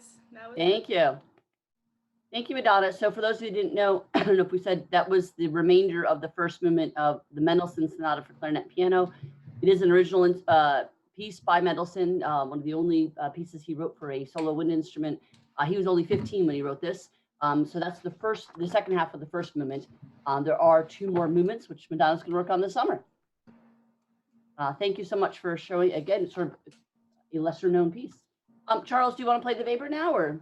guys. That was Thank you. Thank you, Madonna. So for those who didn't know, I don't know if we said that was the remainder of the first movement of the Mendelssohn Sonata for clarinet and piano. It is an original piece by Mendelssohn, one of the only pieces he wrote for a solo wind instrument. He was only 15 when he wrote this. So that's the second half of the first movement. There are 2 more movements, which Madonna's going to work on this summer. Thank you so much for showing, again, sort of a lesser known piece. Charles, do you want to play the Weber now, or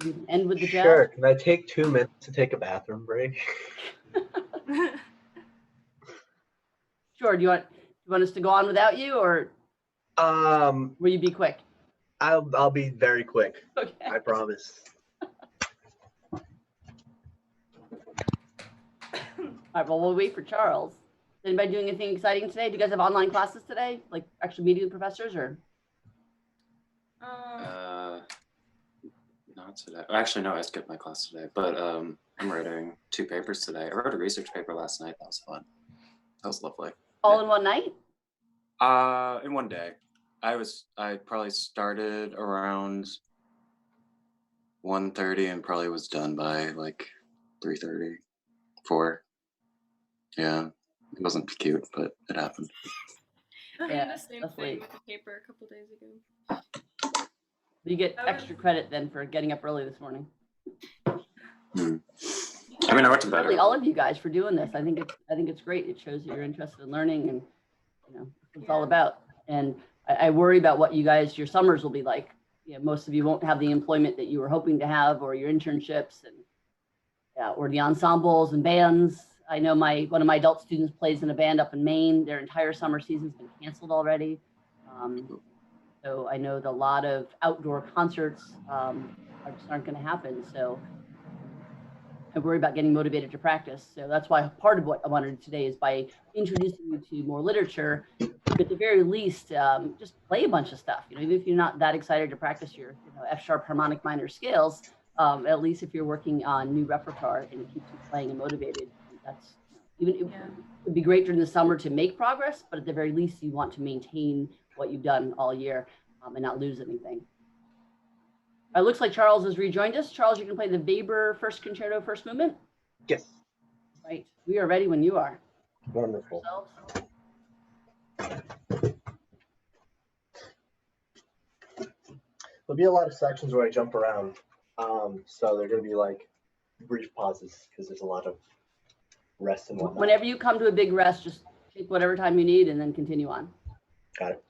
you can end with the jazz? Sure. Can I take 2 minutes to take a bathroom break? Sure. Do you want us to go on without you, or will you be quick? I'll be very quick. Okay. I promise. All right. Well, we'll wait for Charles. Is anybody doing anything exciting today? Do you guys have online classes today, like actually meeting with professors, or? Not today. Actually, no, I skipped my class today, but I'm writing 2 papers today. I wrote a research paper last night. That was fun. That was lovely. All in one night? In one day. I probably started around 1:30 and probably was done by like 3:30, 4. Yeah, it wasn't cute, but it happened. I Yeah, had the same that's thing late. with the paper a couple days ago. You get extra credit then for getting up early this morning. I mean, I went to bed. Really, all of you guys for doing this. I think it's great. It shows that you're interested in learning, and what it's all about. And I worry about what your summers will be like. Most of you won't have the employment that you were hoping to have, or your internships, and or the ensembles and bands. I know one of my adult students plays in a band up in Maine. Their entire summer season's been canceled already. So I know that a lot of outdoor concerts just aren't going to happen. So I worry about getting motivated to practice. So that's why part of what I wanted to do today is by introducing you to more literature, at the very least, just play a bunch of stuff. Even if you're not that excited to practice your F-sharp harmonic minor scales, at least if you're working on new repertoire and it keeps you playing and motivated, that's it would be great during the summer to make progress, but at the very least, you want to maintain what you've done all year and not lose anything. It looks like Charles has rejoined us. Charles, you can play the Weber First Concerto, First Movement? Yes. Right. We are ready when you are. Wonderful. There'll be a lot of sections where I jump around. So they're going to be like brief pauses because there's a lot of rest and whatnot. Whenever you come to a big rest, just take whatever time you need and then continue on. Got it.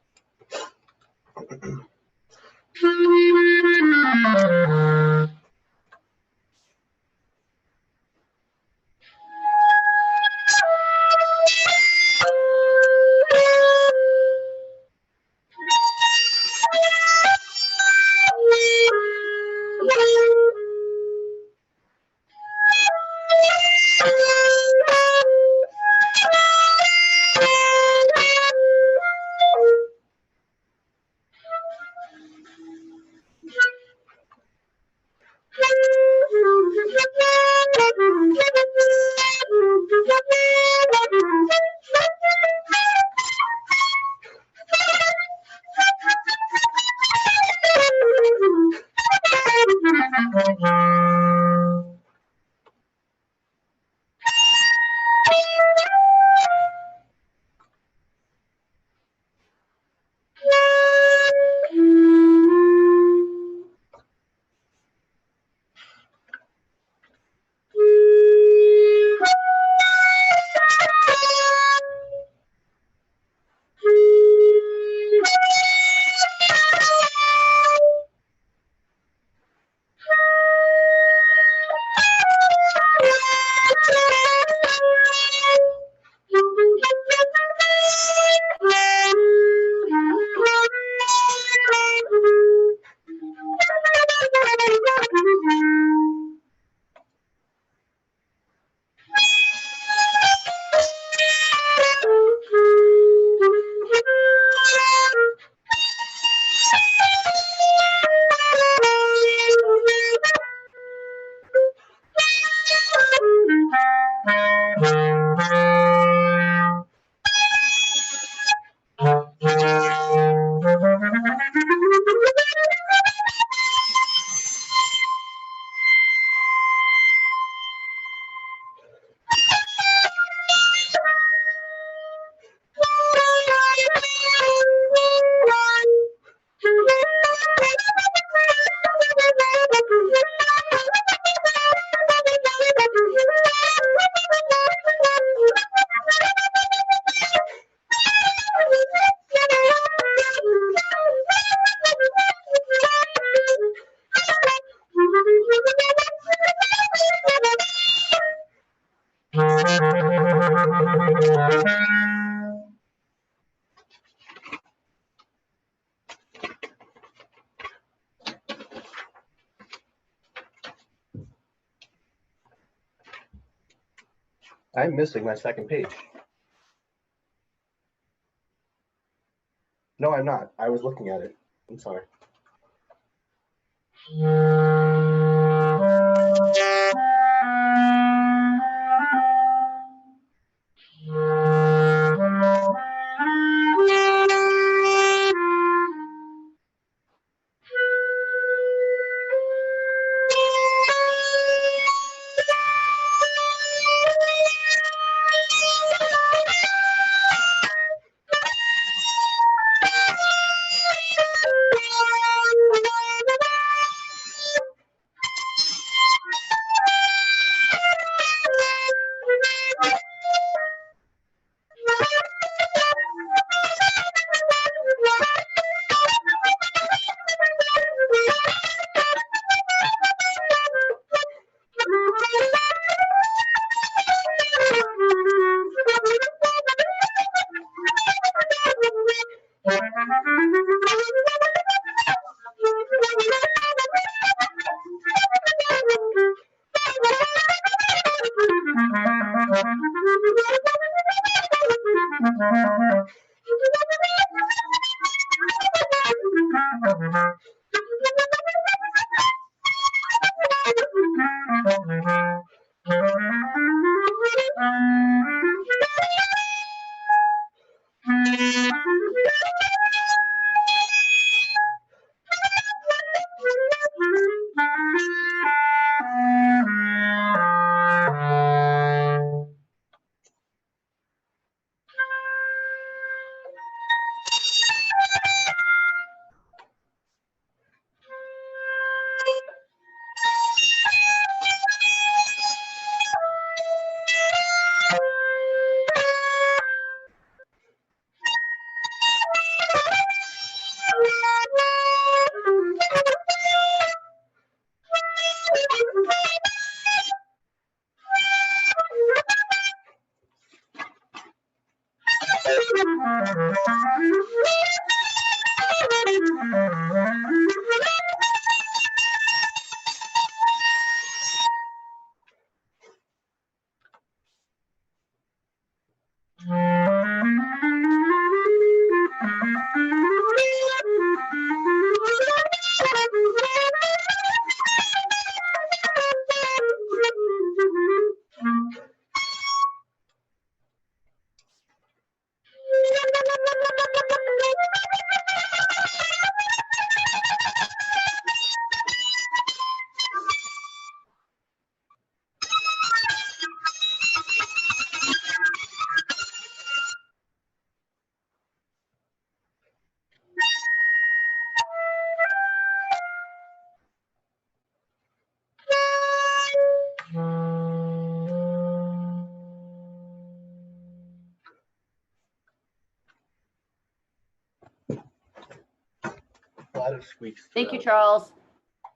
I'm missing my second page. No, I'm not. I was looking at it. I'm sorry. A lot of squeaks. Thank you, throughout. Charles.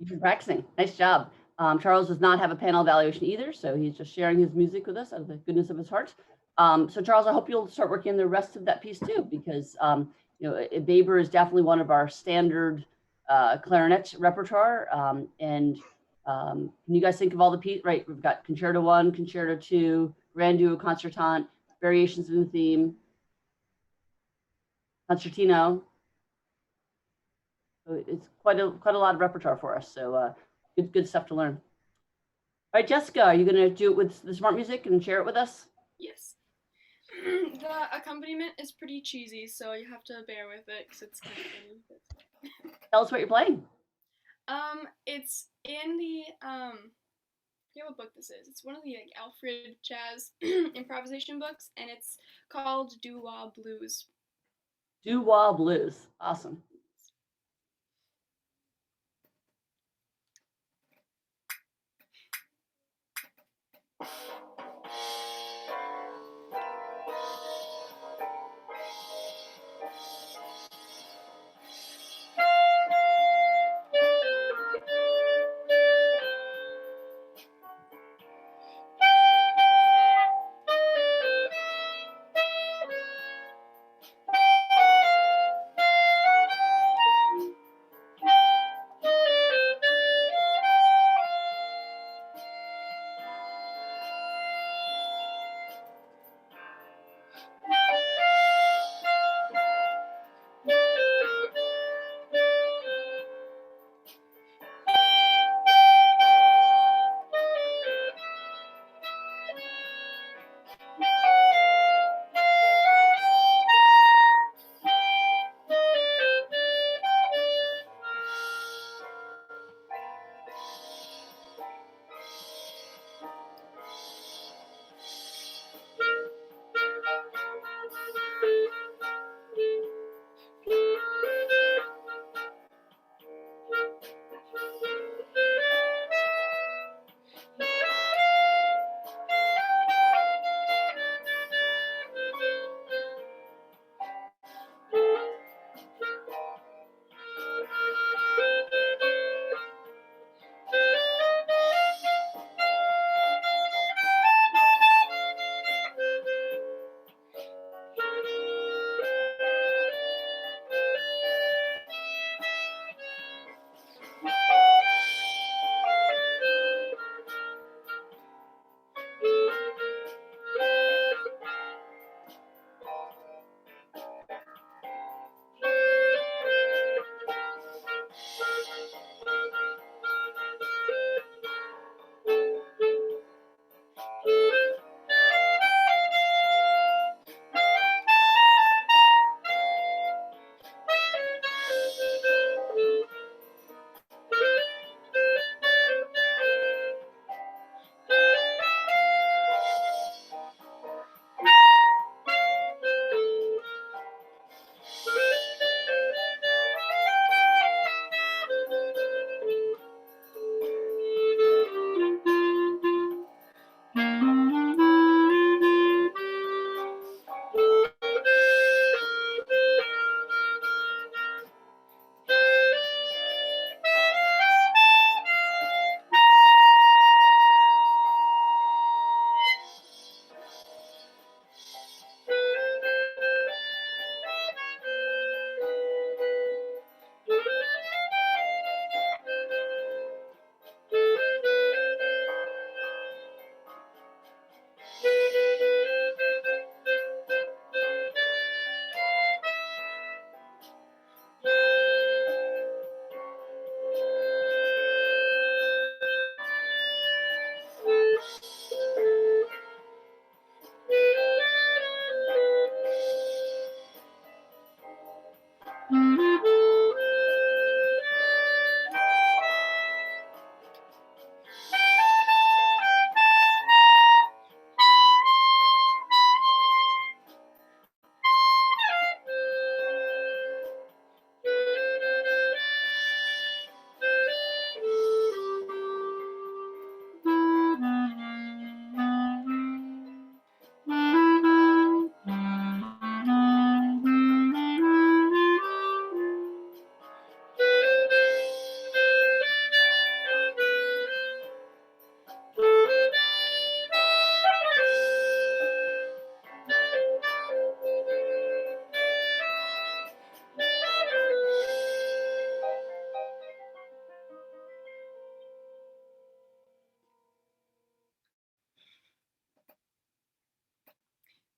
You've been practicing. Nice job. Charles does not have a panel evaluation either, so he's just sharing his music with us out of the goodness of his heart. So Charles, I hope you'll start working on the rest of that piece too, because Baber is definitely one of our standard clarinet repertoire. Can you guys think of all the pieces? Right, we've got Concerto 1, Concerto 2, Grand Duo, Concertant, variations in the theme, Concertino. So it's quite a lot of repertoire for us. So good stuff to learn. All right, Jessica, are you going to do it with the smart music and share it with us? Yes. The accompaniment is pretty cheesy, so you have to bear with it because it's kind of funny. Tell us what you're playing. It's in the I forget what book this is. It's one of the Alfred Jazz improvisation books, and it's called Doo-Wah Blues. Doo-Wah Blues. Awesome.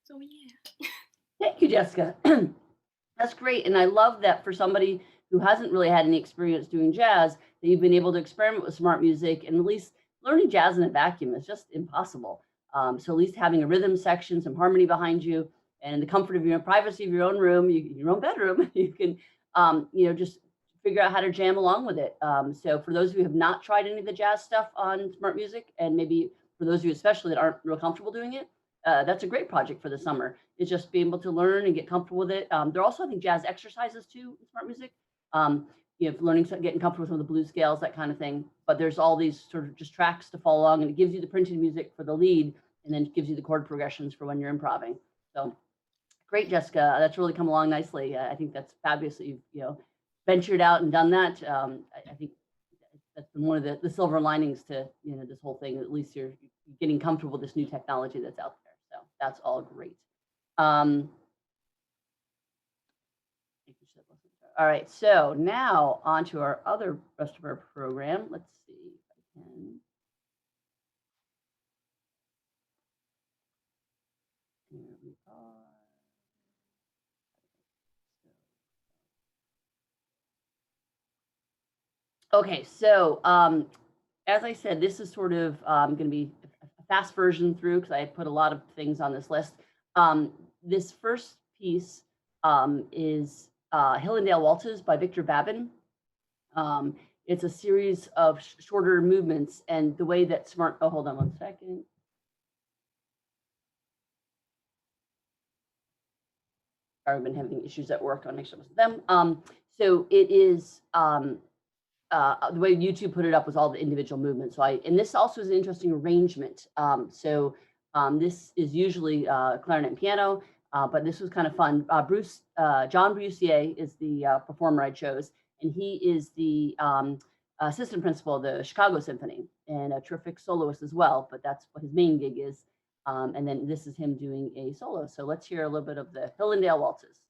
So yeah. Thank you, Jessica. That's great. And I love that for somebody who hasn't really had any experience doing jazz, that you've been able to experiment with smart music, and at least learning jazz in a vacuum is just impossible. So at least having a rhythm section, some harmony behind you, and in the comfort of your own privacy of your own room, your own bedroom, you can, just figure out how to jam along with it. So for those of you who have not tried any of the jazz stuff on smart music, and maybe for those of you especially that aren't real comfortable doing it, that's a great project for the summer, is just being able to learn and get comfortable with it. There are also, I think, jazz exercises too in smart music. For learning, getting comfortable with some of the blues scales, that kind of thing. But there's all these sort of just tracks to follow along, and it gives you the printed music for the lead, and then it gives you the chord progressions for when you're improvising. So great, Jessica. That's really come along nicely. I think that's fabulous that you've ventured out and done that. I think that's been one of the silver linings to this whole thing. At least you're getting comfortable with this new technology that's out there. So that's all great. All right, so now on to our other rest of our program. Let's see if I can. Here we are. Okay, so as I said, this is sort of going to be a fast version through because I put a lot of things on this list. This first piece is Hillendale Waltzes by Victor Babin. It's a series of shorter movements, and the way that hold on one second. I've been having issues at work. I'll make sure it was them. So it is the way YouTube put it up was all the individual movements. So and this also is an interesting arrangement. This is usually clarinet and piano, but this was kind of fun. John Brussier is the performer I chose, and he is the assistant principal of the Chicago Symphony and a terrific soloist as well, but that's what his main gig is. And then this is him doing a solo. So let's hear a little bit of the Hillendale Waltzes.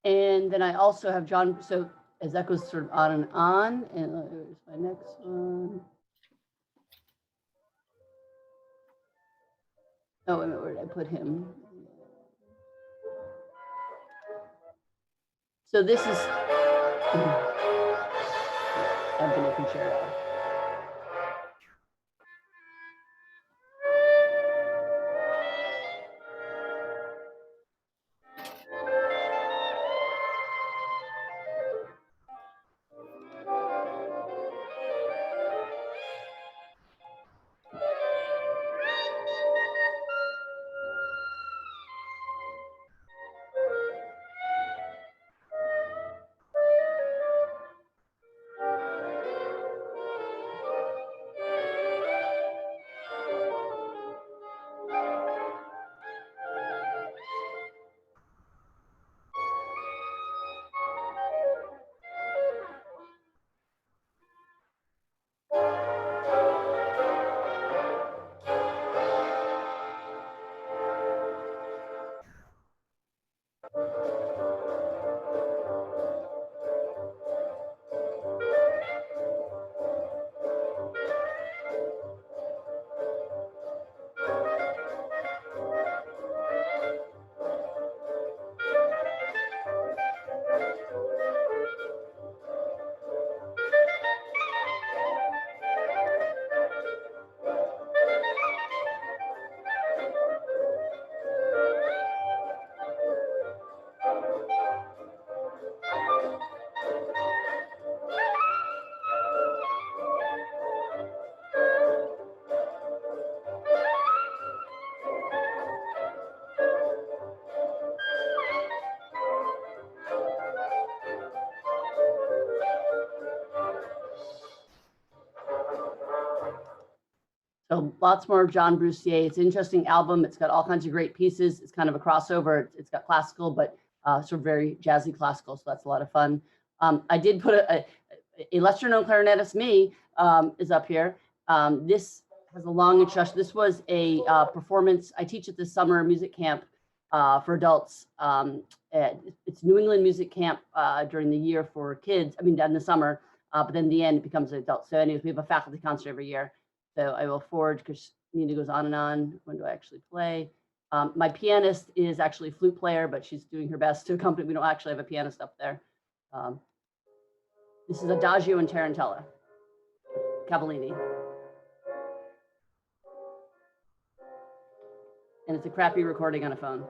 And then I also have John, so as that goes sort of on, and there's my next one. Oh, wait a minute, where did I put him? So this is, I've been a concerto. So lots more of John Brussier. It's an interesting album. It's got all kinds of great pieces. It's kind of a crossover. It's got classical, but sort of very jazzy classical. So that's a lot of fun. I did put a lesser known clarinetist, me, is up here. This has a long introduction. This was a performance. I teach at this summer music camp for adults. It's New England music camp during the year for kids. I mean, in the summer, but then in the end it becomes an adult. So anyways, we have a faculty concert every year. So I will forward because Nina goes on and on. When do I actually play? My pianist is actually a flute player, but she's doing her best to accompany. We don't actually have a pianist up there. This is Adagio and Tarantella, Cavallini. And it's a crappy recording on a phone.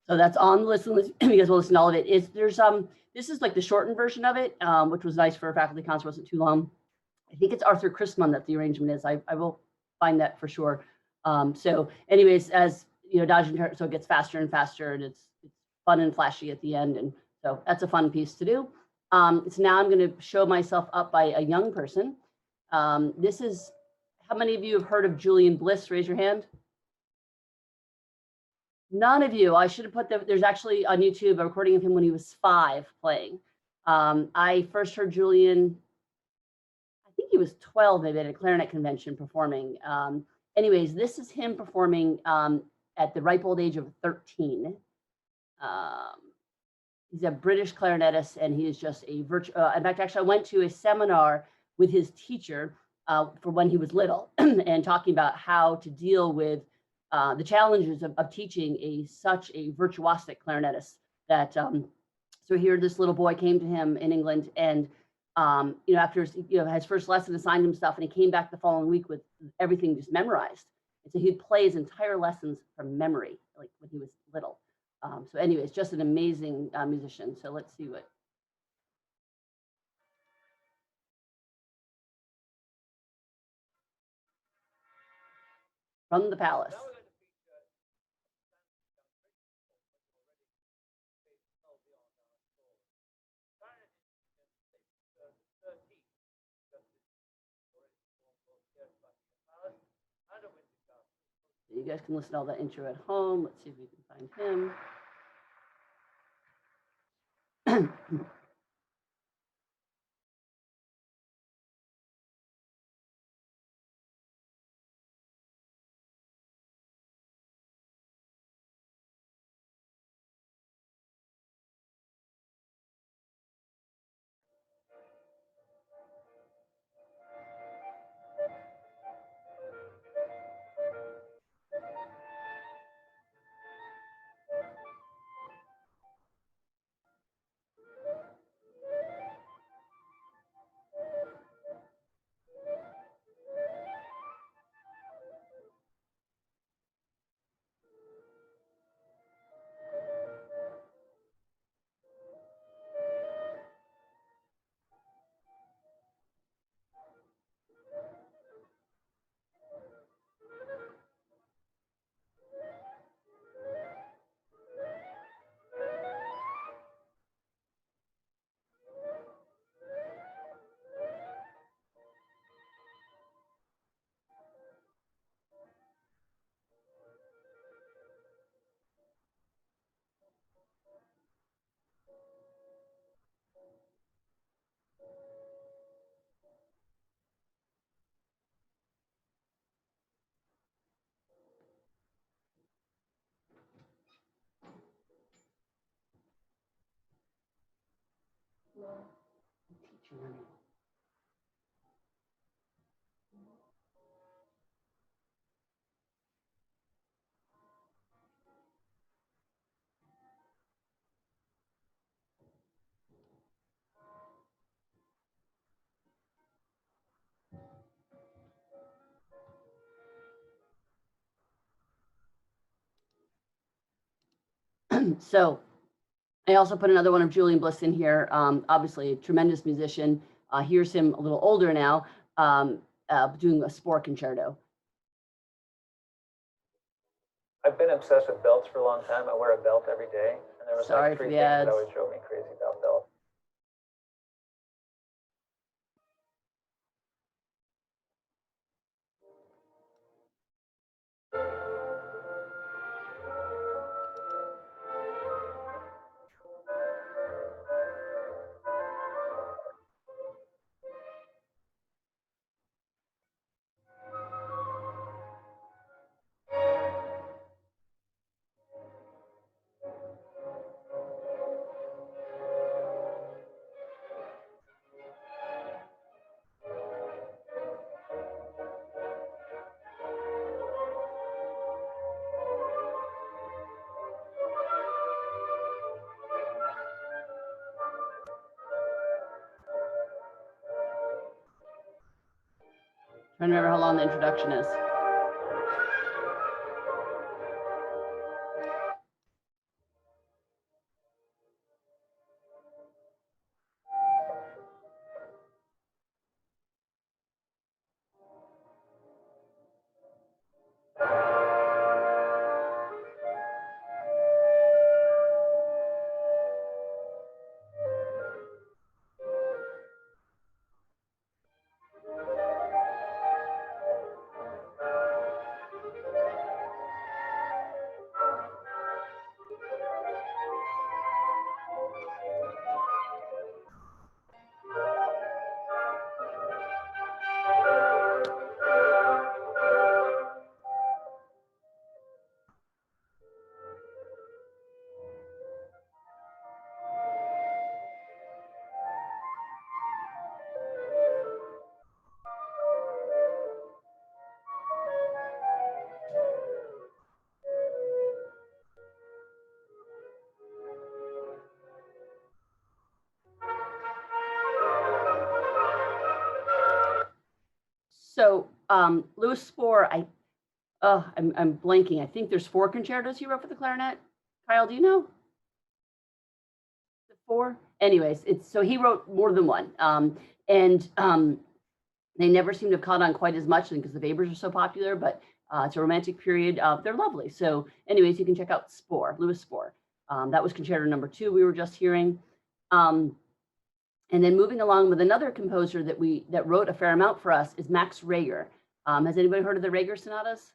So that's on the listen. You guys will listen to all of it. This is like the shortened version of it, which was nice for a faculty concert. Wasn't too long. I think it's Arthur Christman that the arrangement is. I will find that for sure. So anyways, as you know, so it gets faster and faster, and it's fun and flashy at the end. And so that's a fun piece to do. So now I'm going to show myself up by a young person. This is, how many of you have heard of Julian Bliss? Raise your hand. None of you. I should have put there's actually on YouTube a recording of him when he was 5 playing. I first heard Julian, I think he was 12 maybe, at a clarinet convention performing. Anyways, this is him performing at the ripe old age of 13. He's a British clarinetist, and he is just a virtuoso. In fact, actually, I went to a seminar with his teacher for when he was little and talking about how to deal with the challenges of teaching such a virtuosic clarinetist. That so here this little boy came to him in England, and after his first lesson, assigned him stuff, and he came back the following week with everything just memorized. And so he'd play his entire lessons from memory, like when he was little. So anyways, just an amazing musician. So let's see what. From the Palace. You guys can listen to all that intro at home. Let's see if we can find him. So I also put another one of Julian Bliss in here. Obviously, a tremendous musician. Here's him a little older now, doing a Spore concerto. I've been obsessed with belts for a long time. I wear a belt every day, and there was Sorry like for three the things that ads. always drove me crazy about belts. Trying to remember how long the introduction is. So Louis Spohr, I'm blanking. I think there's 4 concertos he wrote for the clarinet. Kyle, do you know? The 4? Anyways, so he wrote more than one. And they never seem to have caught on quite as much because the Webers are so popular, but it's a romantic period. They're lovely. So anyways, you can check out Spohr, Louis Spohr. That was concerto number 2 we were just hearing. And then moving along with another composer that wrote a fair amount for us is Max Reger. Has anybody heard of the Reger sonatas?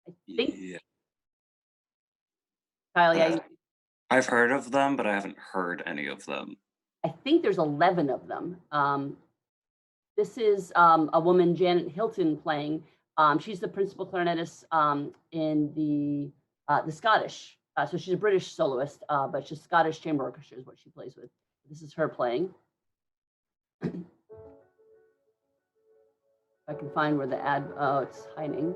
I think. Yeah. Kyle, yeah. I've heard of them, but I haven't heard any of them. I think there's 11 of them. This is a woman, Janet Hilton, playing. She's the principal clarinetist in the Scottish. So she's a British soloist, but she's Scottish chamber orchestra is what she plays with. This is her playing. If I can find where the ad, oh, it's hiding.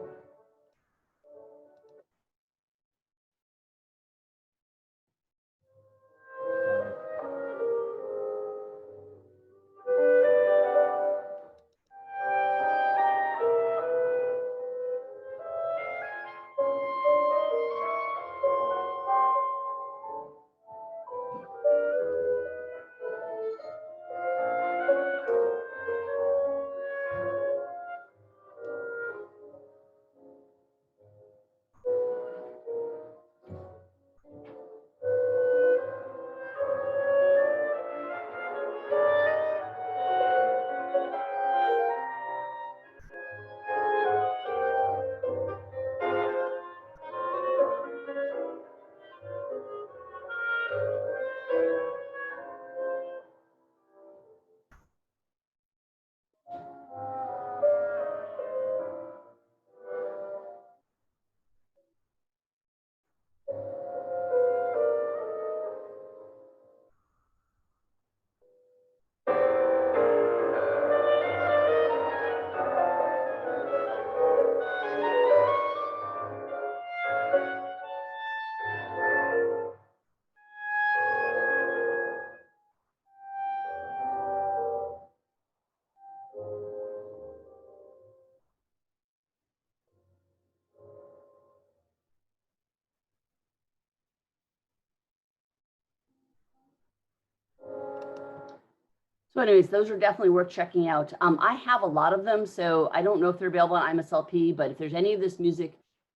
So anyways, those are definitely worth checking out. I have a lot of them, so I don't know if they're available on IMSLP, but if there's any of this music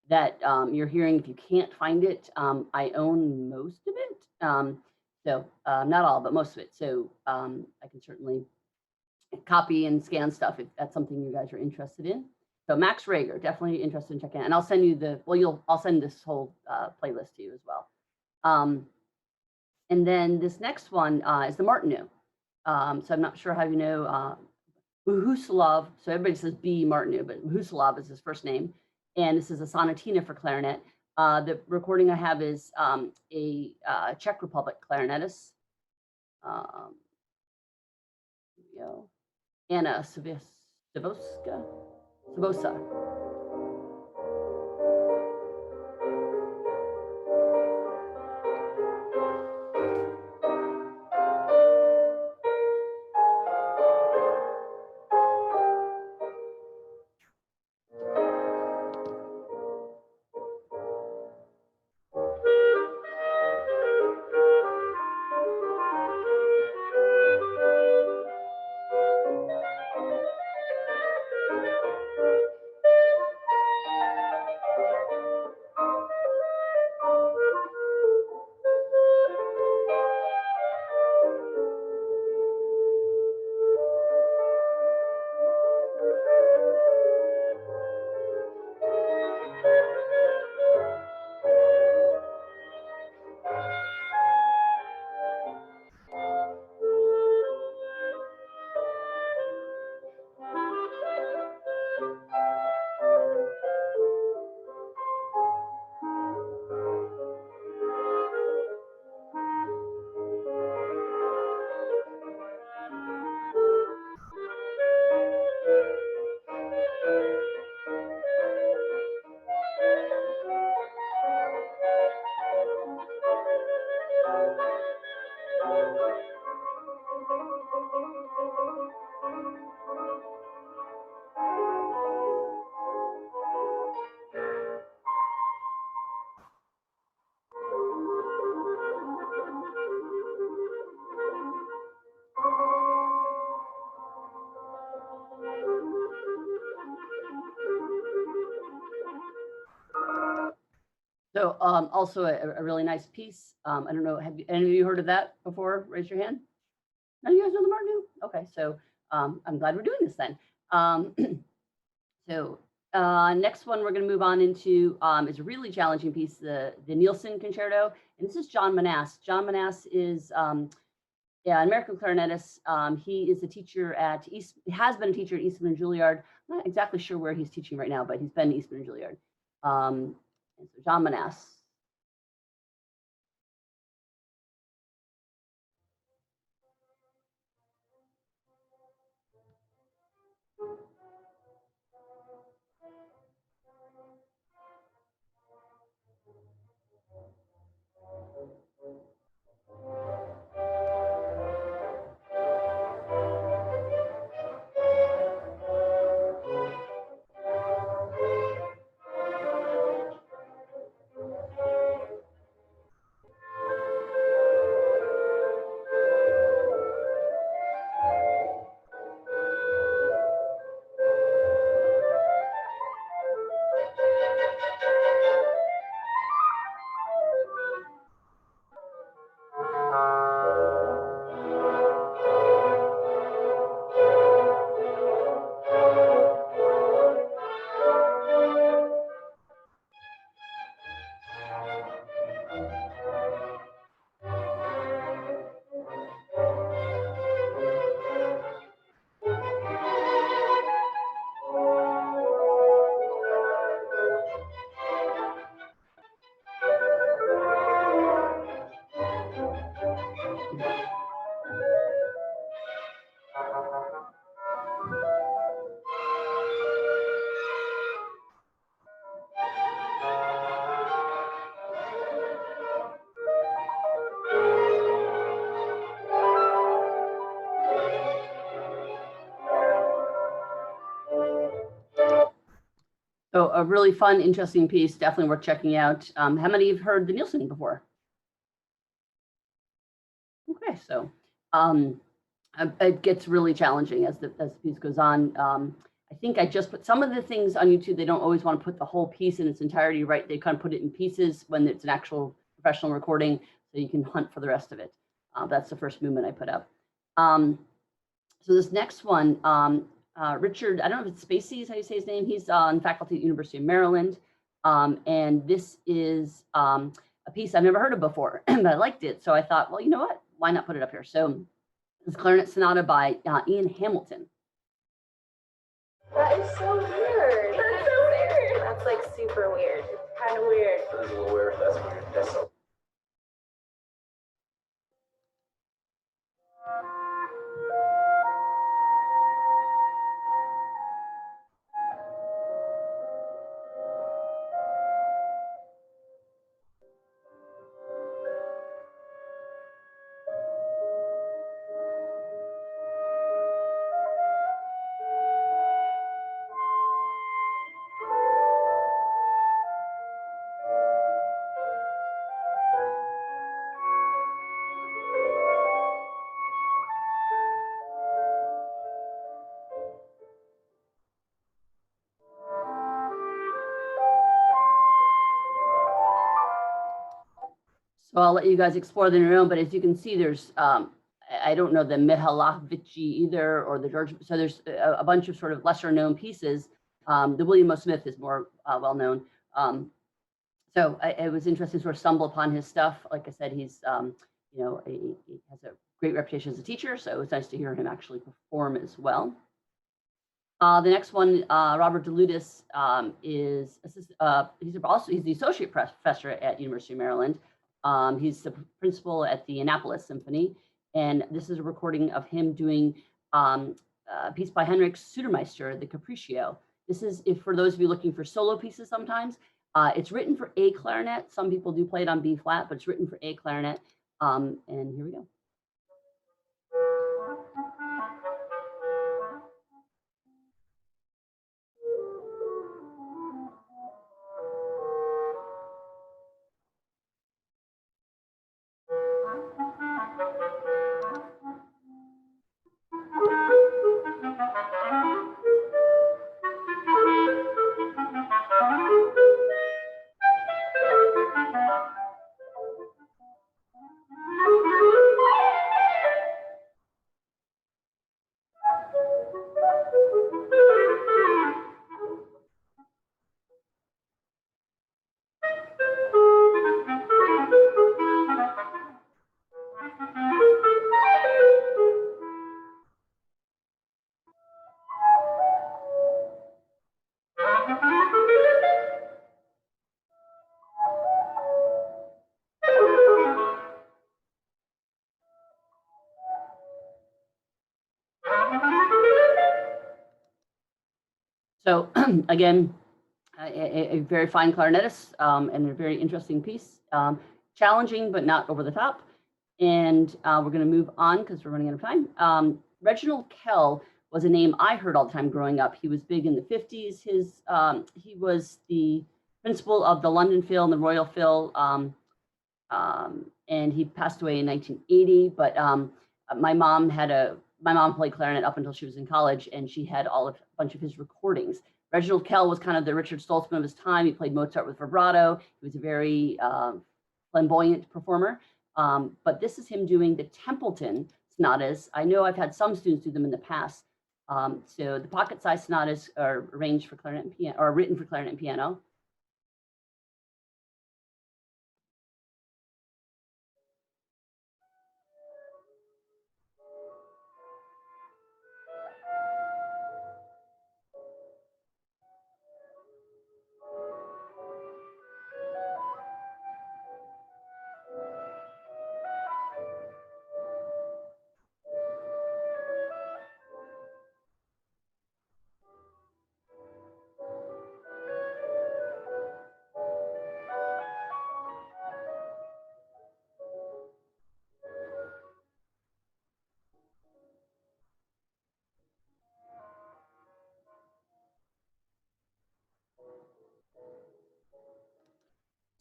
that you're hearing, if you can't find it, I own most of it. Not all, but most of it. So I can certainly copy and scan stuff if that's something you guys are interested in. So Max Rager, definitely interested in checking it. And I'll send you I'll send this whole playlist to you as well. And then this next one is the Martineau. So I'm not sure how you know Bohuslav. So everybody says B. Martineau, but Bohuslav is his first name. And this is a sonatina for clarinet. The recording I have is a Czech Republic clarinetist. Here we go. Anna Savosa. So also a really nice piece. I don't know, have any of you heard of that before? Raise your hand. None of you guys know the Martineau? Okay, so I'm glad we're doing this then. Next one we're going to move on into is a really challenging piece, the Nielsen Concerto. And this is John Manasse. John Manasse is an American clarinetist. He is a teacher at has been a teacher at Eastman and Juilliard. I'm not exactly sure where he's teaching right now, but he's been at Eastman and Juilliard. And so John Manasse. So a really fun, interesting piece, definitely worth checking out. How many have heard the Nielsen before? Okay, so It gets really challenging as the piece goes on. I think I just put some of the things on YouTube. They don't always want to put the whole piece in its entirety, right? They kind of put it in pieces when it's an actual professional recording, so you can hunt for the rest of it. That's the first movement I put up. So this next one, Richard, I don't know if it's Spacey is how you say his name. He's on faculty at University of Maryland. And this is a piece I've never heard of before, but I liked it. So I thought, well, you know what? Why not put it up here? So this Clarinet Sonata by Ian Hamilton. That is so weird. That's so weird. That's like super weird. It's kind of weird. That's a little weird. That's weird. That's so. So I'll let you guys explore them on your own, but as you can see, there's, I don't know the Mihalovici either, or the George, so there's a bunch of sort of lesser known pieces. The William O. Smith is more well known. So it was interesting to sort of stumble upon his stuff. Like I said, he's, you know, he has a great reputation as a teacher, so it was nice to hear him actually perform as well. The next one, Robert DeLutis, is he's the associate professor at University of Maryland. He's the principal at the Annapolis Symphony, and this is a recording of him doing a piece by Henrik Sutermeister, the Capriccio. This is, if for those of you looking for solo pieces sometimes, it's written for A clarinet. Some people do play it on B flat, but it's written for A clarinet. And here we go. So again, a very fine clarinetist and a very interesting piece. Challenging, but not over the top. And we're going to move on because we're running out of time. Reginald Kell was a name I heard all the time growing up. He was big in the 50s. He was the principal of the London Phil and the Royal Phil, and he passed away in 1980. But my mom played clarinet up until she was in college, and she had a bunch of his recordings. Reginald Kell was kind of the Richard Stoltzman of his time. He played Mozart with vibrato. He was a very flamboyant performer. But this is him doing the Templeton sonatas. I know I've had some students do them in the past. So the pocket-sized sonatas are arranged for clarinet and piano, or written for clarinet and piano.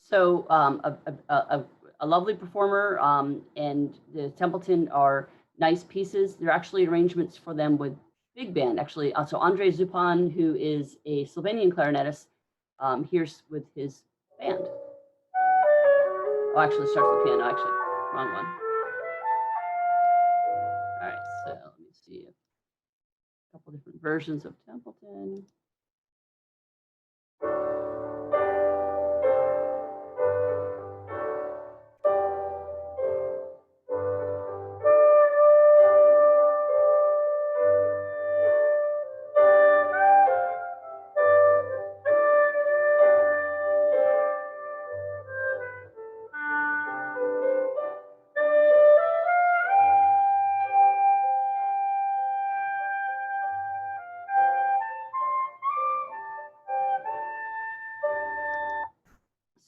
So a lovely performer, and the Templeton are nice pieces. They're actually arrangements for them with big band, actually. So Andre Zupan, who is a Slovenian clarinetist, here's with his band. Oh, actually, it starts with piano. Actually, wrong one. All right, so let me see a couple different versions of Templeton.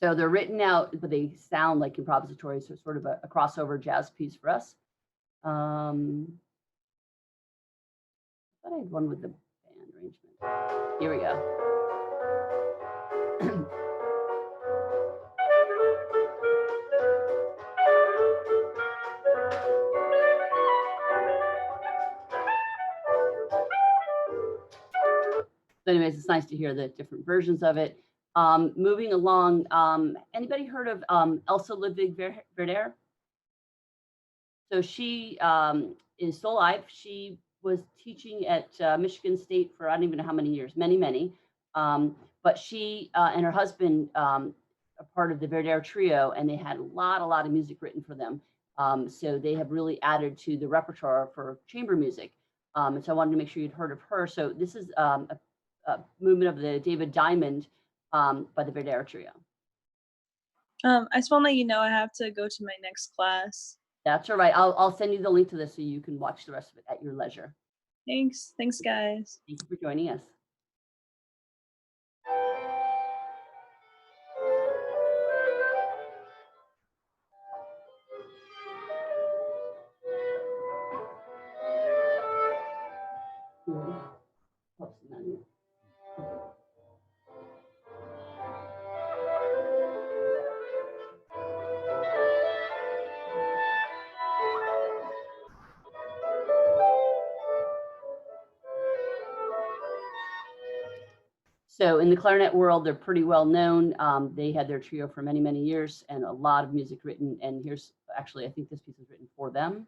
So they're written out, but they sound like improvisatory, so it's sort of a crossover jazz piece for us. I thought I had one with the band arrangement. Here we go. So anyways, it's nice to hear the different versions of it. Moving along, anybody heard of Elsa Ludwig Verder? So she is still alive. She was teaching at Michigan State for I don't even know how many years, many. But she and her husband are part of the Verder trio, and they had a lot of music written for them. So they have really added to the repertoire for chamber music. And so I wanted to make sure you'd heard of her. So this is a movement of the David Diamond by the Verder trio. I just want to let you know I have to go to my next class. That's all right. I'll send you the link to this so you can watch the rest of it at your leisure. Thanks, guys. Thank you for joining us. So in the clarinet world, they're pretty well known. They had their trio for many years and a lot of music written. And here's actually, I think this piece was written for them.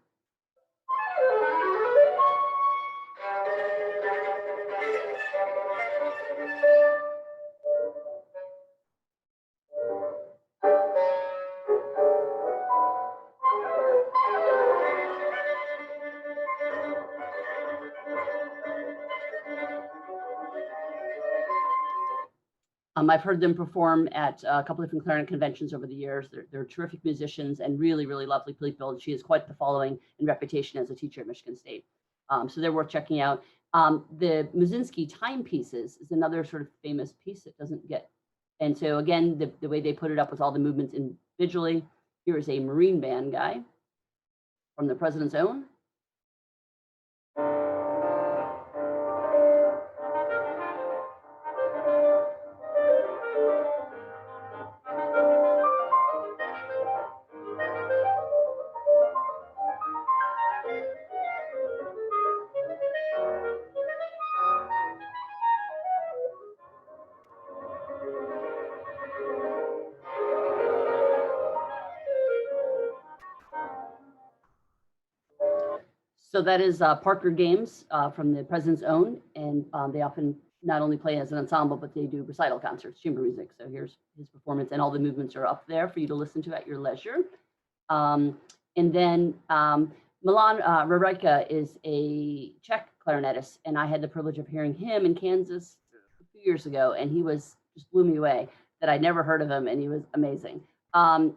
I've heard them perform at a couple of different clarinet conventions over the years. They're terrific musicians and really lovely people. She has quite the following and reputation as a teacher at Michigan State. So they're worth checking out. The Musinski timepieces is another sort of famous piece that doesn't get. And so again, the way they put it up with all the movements individually. Here is a Marine Band guy from the President's Own. So that is Parker Games from the President's Own, and they often not only play as an ensemble, but they do recital concerts, chamber music. So here's his performance, and all the movements are up there for you to listen to at your leisure. And then Milan Rarajka is a Czech clarinetist, and I had the privilege of hearing him in Kansas a few years ago, and he was just blew me away that I'd never heard of him, and he was amazing.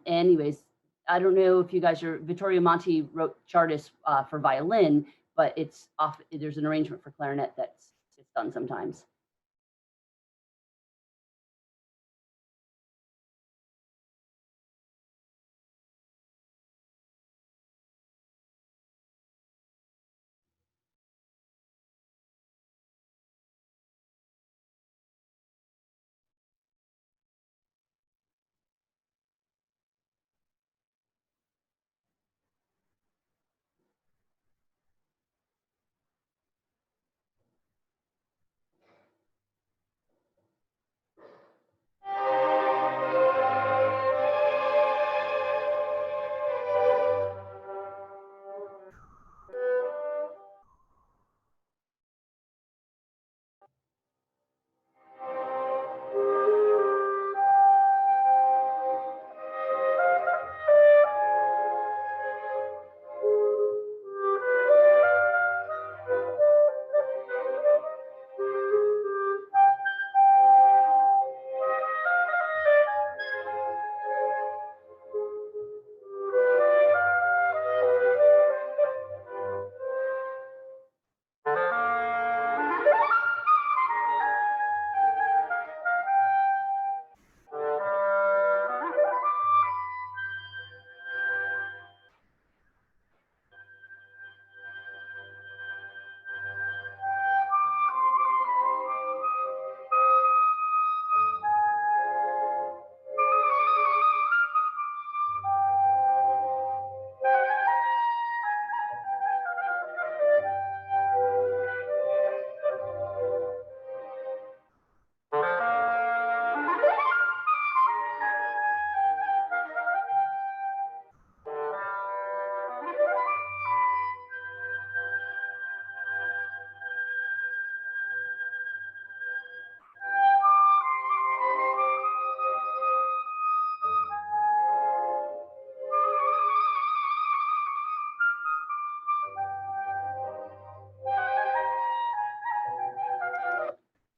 Anyways, I don't know if you guys are, Vittorio Monti wrote Chartis for violin, but it's off, there's an arrangement for clarinet that's it's done sometimes.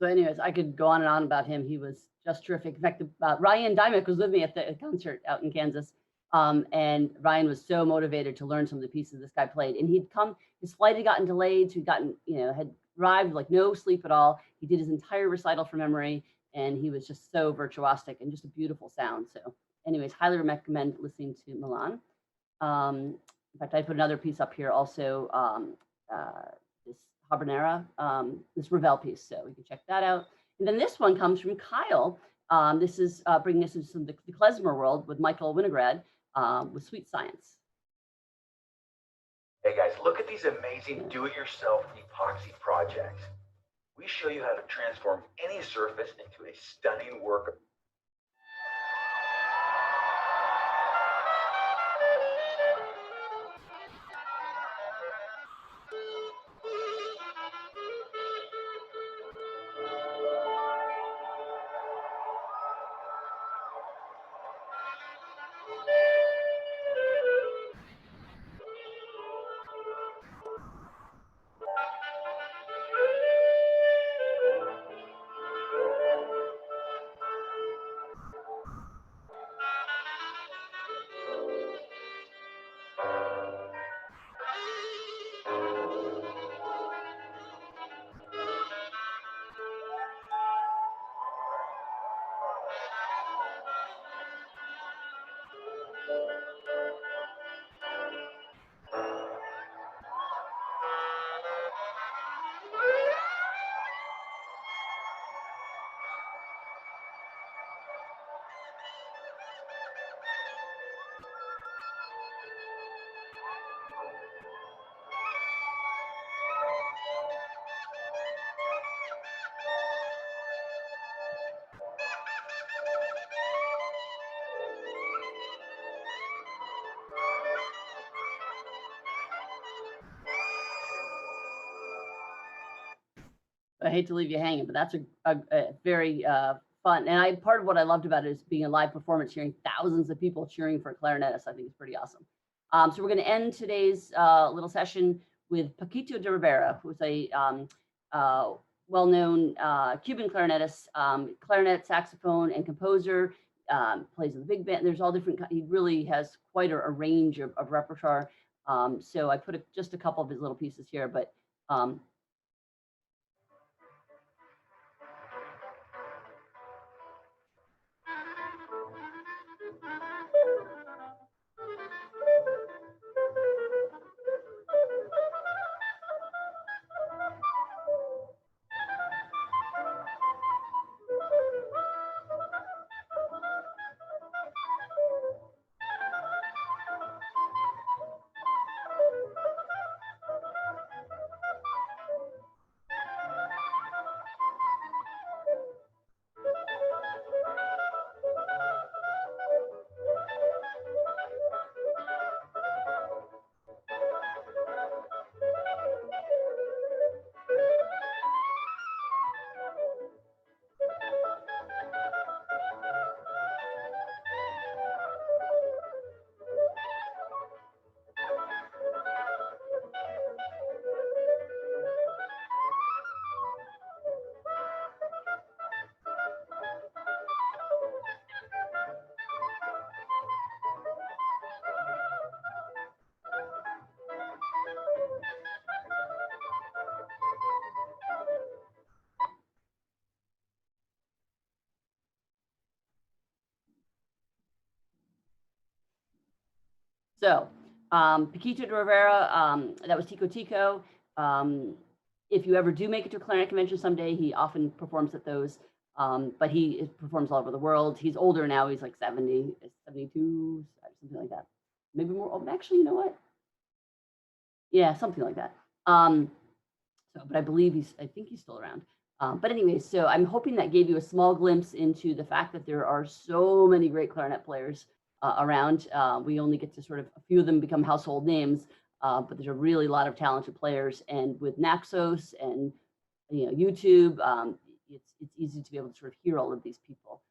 So anyways, I could go on and on about him. He was just terrific. In fact, Ryan Dymick was with me at the concert out in Kansas. And Ryan was so motivated to learn some of the pieces this guy played. And he'd come, his flight had gotten delayed. So he'd gotten, had arrived like no sleep at all. He did his entire recital from memory. And he was just so virtuosic and just a beautiful sound. So anyways, highly recommend listening to Milan. In fact, I put another piece up here also, this Habanera, this Ravel piece. So we can check that out. And then this one comes from Kyle. This is bringing us into the klezmer world with Michael Winograd with Sweet Science. Hey guys, look at these amazing do-it-yourself epoxy projects. We show you how to transform any surface into a stunning work of I hate to leave you hanging, but that's a very fun. And part of what I loved about it is being a live performance, hearing thousands of people cheering for a clarinetist. I think it's pretty awesome. So we're going to end today's little session with Paquito de Rivera, who's a well-known Cuban clarinetist, clarinet, saxophone, and composer. Plays in the big band. There's all different. He really has quite a range of repertoire. So I put just a couple of his little pieces here, but So, Paquito de Rivera, that was Tico Tico. If you ever do make it to a clarinet convention someday, he often performs at those, but he performs all over the world. He's older now. He's like 70, 72, something like that. Maybe more. Oh, actually, you know what? Yeah, something like that. But I think he's still around. But anyway, so I'm hoping that gave you a small glimpse into the fact that there are so many great clarinet players around. We only get to sort of a few of them become household names, but there's a really lot of talented players. And with Naxos and YouTube, it's easy to be able to sort of hear all of these people.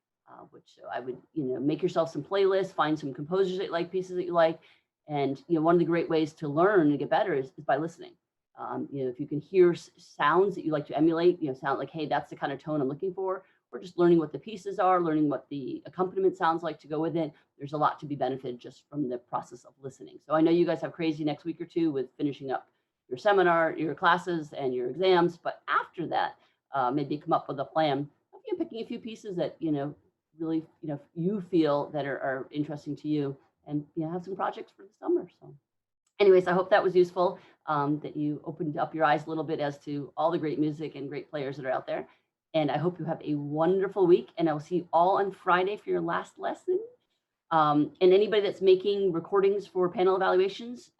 So I would make yourself some playlists, find some composers that you like, pieces that you like, and one of the great ways to learn and get better is by listening. You know, if you can hear sounds that you like to emulate, you know, sound like, hey, that's the kind of tone I'm looking for, or just learning what the pieces are, learning what the accompaniment sounds like to go with it. There's a lot to be benefited just from the process of listening. So I know you guys have crazy next week or two with finishing up your seminar, your classes, and your exams. But after that, maybe come up with a plan of, you know, picking a few pieces that, you know, really, you know, you feel that are interesting to you, and, you know, have some projects for the summer. So anyways, I hope that was useful, that you opened up your eyes a little bit as to all the great music and great players that are out there. And I hope you have a wonderful week, and I will see you all on Friday for your last lesson. And anybody that's making recordings for panel evaluations,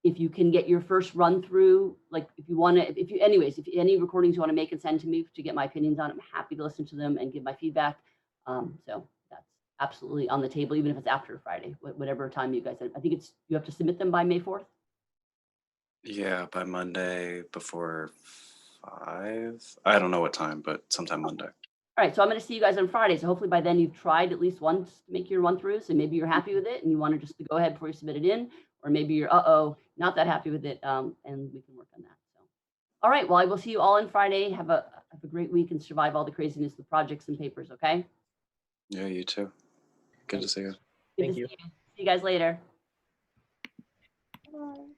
if you can get your first run through, like if you want to, anyways, if any recordings you want to make and send to me to get my opinions on, I'm happy to listen to them and give my feedback. So that's absolutely on the table, even if it's after Friday, whatever time you guys, I think it's, you have to submit them by May 4th. Yeah, by Monday before 5. I don't know what time, but sometime Monday. All right, so I'm going to see you guys on Friday. So hopefully by then you've tried at least once to make your run through. So maybe you're happy with it and you want to just go ahead before you submit it in, or maybe you're not that happy with it, and we can work on that. So, all right, well, I will see you all on Friday. Have a great week and survive all the craziness of the projects and papers. Okay. Yeah, you too. Good to see you. Good to see you. See you guys later. Bye.